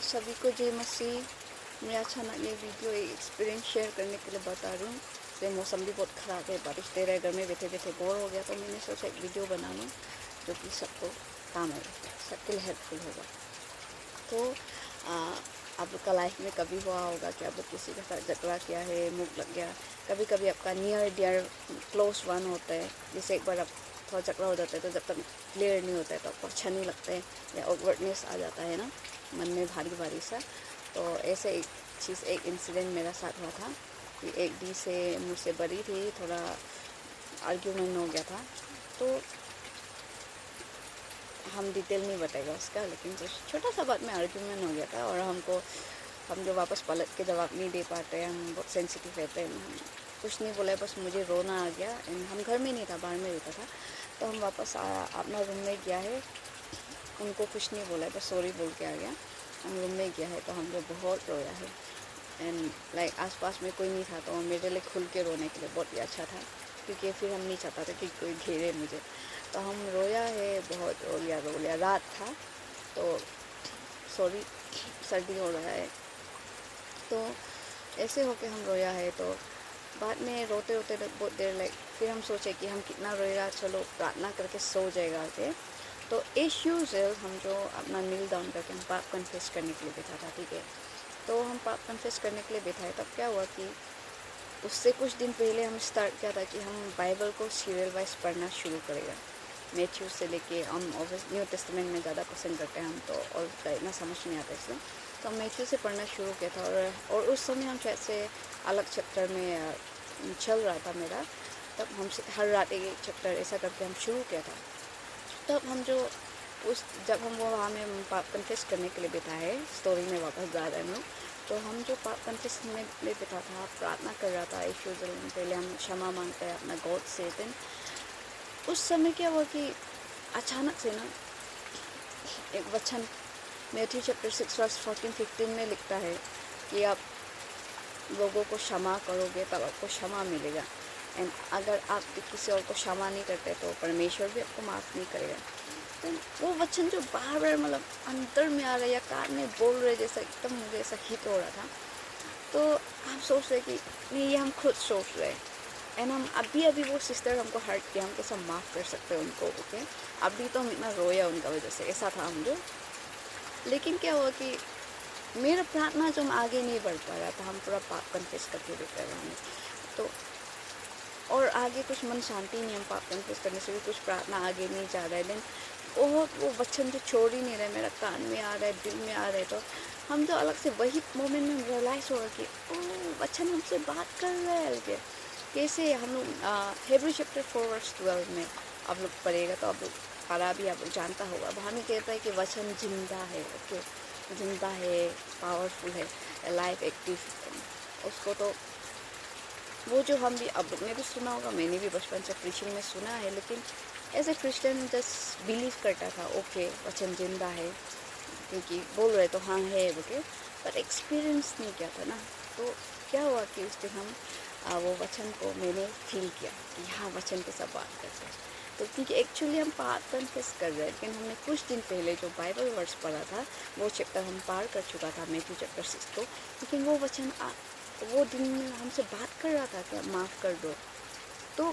सभी को जय मसीह। मैं अचानक ये वीडियो एक एक्सपीरियंस शेयर करने के लिए बता रही हूँ। तो मौसम भी बहुत ख़राब है, बारिश दे रहा है, घर में बैठे बैठे बोर हो गया, तो मैंने सोचा एक वीडियो बना लूँ जो कि सबको काम आएगा, सबके लिए हेल्पफुल होगा। तो आप लोग का लाइफ में कभी हुआ होगा कि आप लोग किसी के साथ झगड़ा किया है, मुँह लग गया। कभी कभी आपका नियर डियर क्लोज वन होता है, जैसे एक बार आप थोड़ा झगड़ा हो जाता है तो जब तक क्लियर नहीं होता है तो आपको अच्छा नहीं लगता है, या ऑकवर्डनेस आ जाता है ना, मन में भारी भारी सा। तो ऐसे एक चीज़, एक इंसिडेंट मेरा साथ हुआ था कि एक दी से मुझसे बड़ी थी, थोड़ा आर्ग्यूमेंट हो गया था। तो हम डिटेल नहीं बताएगा उसका, लेकिन जो छोटा सा बात में आर्ग्यूमेंट हो गया था, और हम जो वापस पलट के जवाब नहीं दे पाते, हम बहुत सेंसिटिव रहते हैं, कुछ नहीं बोला, बस मुझे रोना आ गया। हम घर में नहीं था, बाहर में रहता था। तो हम वापस अपना रूम में गया है, उनको कुछ नहीं बोला है, बस सॉरी बोल के आ गया। हम रूम में गया है तो हम लोग बहुत रोया है, एंड लाइक आसपास में कोई नहीं था, तो मेरे लिए खुल के रोने के लिए बहुत ही अच्छा था, क्योंकि फिर हम नहीं चाहता था कि कोई घेरे मुझे। तो हम रोया है, बहुत रो लिया। रात था तो सॉरी, सर्दी हो रहा है, तो ऐसे होके हम रोया है। तो बाद में रोते रोते बहुत देर लाइक फिर हम सोचे कि हम कितना रोएगा, चलो प्रार्थना करके सो जाएगा आके। तो एज यूजुअल हम जो अपना नील डाउन करके हम पाप कन्फेस करने के लिए बैठा था, ठीक है। तो हम पाप कन्फेस करने के लिए बैठा है, तब क्या हुआ कि उससे कुछ दिन पहले हम स्टार्ट किया था कि हम बाइबल को सीरियल वाइज पढ़ना शुरू करेगा। मैथ्यू से लेके हम न्यू टेस्टामेंट में ज़्यादा पसंद करते हैं हम, तो और इतना समझ नहीं आता इसलिए तो हम मैथ्यू से पढ़ना शुरू किया था। और उस समय हम शायद से अलग चैप्टर में चल रहा था मेरा, तब हम हर रात एक चैप्टर ऐसा करके हम शुरू किया था। तब हम जो जब हम वो वहाँ में पाप कन्फेस करने के लिए बैठा है, स्टोरी में वापस जा रहे हैं हम लोग, तो हम जो पाप कन्फेस करने के लिए बैठा था, प्रार्थना कर रहा था, पहले हम क्षमा मांगते हैं अपना गॉड से। देन उस समय क्या हुआ कि अचानक से ना एक वचन मैथ्यू चैप्टर 6 वर्स 14-15 में लिखता है कि आप लोगों को क्षमा करोगे तब आपको क्षमा मिलेगा, एंड अगर आप किसी और को क्षमा नहीं करते तो परमेश्वर भी आपको माफ़ नहीं करेगा। तो वो वचन जो बार बार मतलब अंदर में आ रहा है या कान में बोल रहे जैसा, एकदम मुझे ऐसा हिट हो रहा था। तो आप सोच रहे कि नहीं, ये हम खुद सोच रहे हैं, एंड हम अभी वो सिस्टर हमको हर्ट किया, हम कैसा माफ़ कर सकते हैं उनको, ओके। अभी तो हम इतना रोया उनका वजह से, ऐसा था हम जो। लेकिन क्या हुआ कि मेरा प्रार्थना जो हम आगे नहीं बढ़ पा रहा था, हम पूरा पाप कन्फेस करके बैठे रहे। तो और आगे कुछ मन शांति नहीं, हम पाप कन्फेस करने से भी कुछ प्रार्थना आगे नहीं जा रहा है। लेकिन वो वचन जो छोड़ ही नहीं रहे, मेरा कान में आ रहा है, दिल में आ रहा है। तो हम जो अलग से वही मोमेंट में रियलाइज़ होगा कि ओ वचन हमसे बात कर रहा है। कैसे हम लोग हिब्रू चैप्टर 4 वर्स 12 में आप लोग पढ़ेगा तो आप लोग पढ़ा भी, आप लोग जानता होगा, वहाँ में कहता है कि वचन जिंदा है, ओके, जिंदा है, पावरफुल है, लाइफ एक्टिव। उसको तो वो जो हम भी, आप लोग ने भी सुना होगा, मैंने भी बचपन से प्रीचिंग में सुना है, लेकिन as a Christian just believe करता था, ओके वचन जिंदा है, क्योंकि बोल रहे तो हाँ है, ओके, पर एक्सपीरियंस नहीं किया था ना। तो क्या हुआ कि उस दिन हम वो वचन को मैंने फील किया कि हाँ वचन के साथ बात करते हैं। तो क्योंकि एक्चुअली हम पाप कन्फेस कर रहे हैं, लेकिन हमने कुछ दिन पहले जो बाइबल वर्स पढ़ा था, वो चैप्टर हम पार कर चुका था, मैथ्यू चैप्टर 6 को, लेकिन वो वचन वो दिन में हमसे बात कर रहा था कि माफ़ कर दो। तो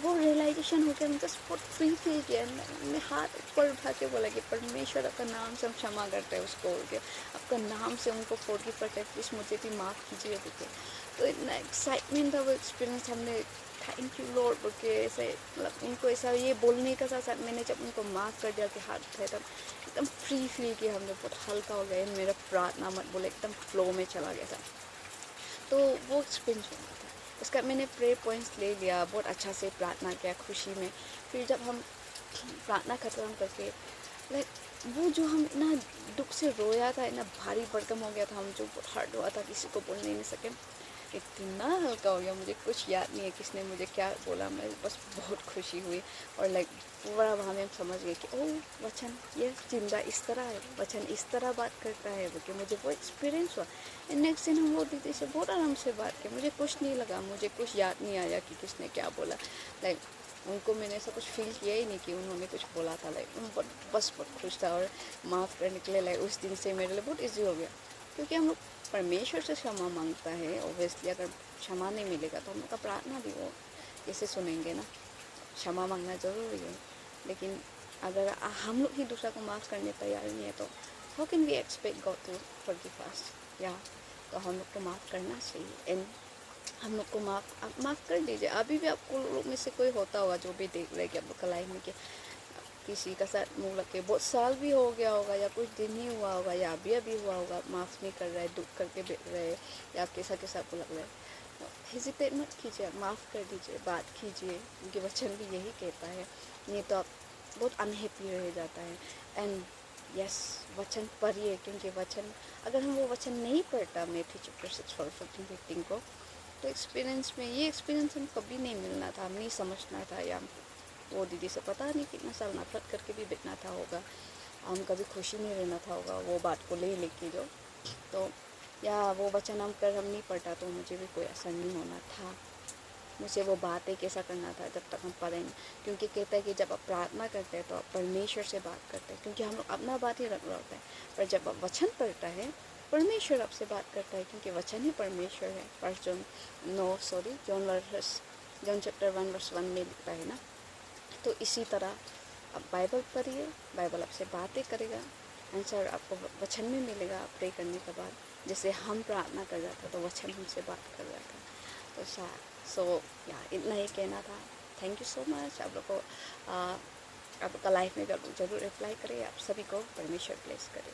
वो रियलाइजेशन हो गया, मतलब बहुत फ्री फील किया। मैं हाथ ऊपर उठा के बोला कि परमेश्वर आपका नाम से हम क्षमा करते हैं उसको, के आपका नाम से उनको फॉरगिव करते हैं, प्लीज़ मुझे भी माफ़ कीजिए बोलते। तो इतना एक्साइटमेंट था वो एक्सपीरियंस, हमने थैंक यू लॉर्ड बोल के ऐसे, मतलब उनको ऐसा ये बोलने का साथ साथ मैंने जब उनको माफ़ कर दिया कि हाथ उठाए, तब एकदम फ्री फील किया हमने, बहुत हल्का हो गया। मेरा प्रार्थना मत बोले एकदम फ्लो में चला गया था। तो वो एक्सपीरियंस हुआ था। उसका मैंने प्रेयर पॉइंट्स ले लिया, बहुत अच्छा से प्रार्थना किया खुशी में। फिर जब हम प्रार्थना ख़त्म करके लाइक वो जो हम इतना दुख से रोया था, इतना भारी भरकम हो गया था, हम जो बहुत हर्ट हुआ था, किसी को बोलने नहीं सके, इतना हल्का हो गया। मुझे कुछ याद नहीं है किसने मुझे क्या बोला, मैं बस बहुत खुशी हुई। और लाइक पूरा वहाँ में हम समझ गए कि ओह वचन ये जिंदा इस तरह है, वचन इस तरह बात करता है बोल के मुझे वो एक्सपीरियंस हुआ। नेक्स्ट दिन हम वो दीदी से बहुत आराम से बात किया, मुझे कुछ नहीं लगा, मुझे कुछ याद नहीं आया कि किसने क्या बोला। लाइक उनको मैंने ऐसा कुछ फील किया ही नहीं कि उन्होंने कुछ बोला था। लाइक बस बहुत खुश था और माफ़ करने के लिए लाइक उस दिन से मेरे लिए बहुत ईजी हो गया, क्योंकि हम लोग परमेश्वर से क्षमा मांगता है। ऑब्वियसली अगर क्षमा नहीं मिलेगा तो हम लोग का प्रार्थना भी वो कैसे सुनेंगे ना। क्षमा मांगना ज़रूरी है, लेकिन अगर हम लोग ही दूसरा को माफ़ करने तैयार नहीं है तो how can we expect God to forgive us. या तो हम लोग को माफ़ करना चाहिए। एंड हम लोग को माफ़ कर दीजिए। अभी भी आपको लोग में से कोई होता होगा जो भी देख रहे हैं कि आप लोग का लाइफ में कि किसी का साथ मुँह लग के बहुत साल भी हो गया होगा या कुछ दिन ही हुआ होगा या अभी हुआ होगा, माफ़ नहीं कर रहा है, दुख करके बैठ रहे या कैसा कैसा आपको लग रहा है, हेजिटेट मत कीजिए, माफ़ कर दीजिए, बात कीजिए, क्योंकि वचन भी यही कहता है। नहीं तो आप बहुत अनहैप्पी रह जाता है। एंड यस, वचन पढ़िए, क्योंकि वचन अगर हम वो वचन नहीं पढ़ता मैथ्यू चैप्टर 6:14-15 को, तो एक्सपीरियंस में ये एक्सपीरियंस हम कभी नहीं मिलना था, हम नहीं समझना था, या वो दीदी से पता नहीं कितना साल नफरत करके भी बैठना था होगा, हम कभी खुशी नहीं रहना था होगा वो बात को ले लेके जो। तो या वो वचन हम कर हम नहीं पढ़ता तो मुझे भी कोई असर नहीं होना था। मुझे वो बातें कैसा करना था जब तक हम पढ़ें, क्योंकि कहता है कि जब आप प्रार्थना करते हैं तो आप परमेश्वर से बात करते हैं, क्योंकि हम लोग अपना बात ही रख रहा होता है। पर जब आप वचन पढ़ता है, परमेश्वर आपसे बात करता है, क्योंकि वचन ही परमेश्वर है। जॉन चैप्टर 1:1 में लिखता है ना। तो इसी तरह आप बाइबल पढ़िए, बाइबल आपसे बातें करेगा, आंसर आपको वचन में मिलेगा प्रे करने के बाद। जैसे हम प्रार्थना कर रहा था तो वचन हमसे बात कर रहा था। तो सो या इतना ही कहना था। Thank you so much. आप लोग को आप लोग का लाइफ में जरूर अप्लाई करें। आप सभी को परमेश्वर ब्लेस करे।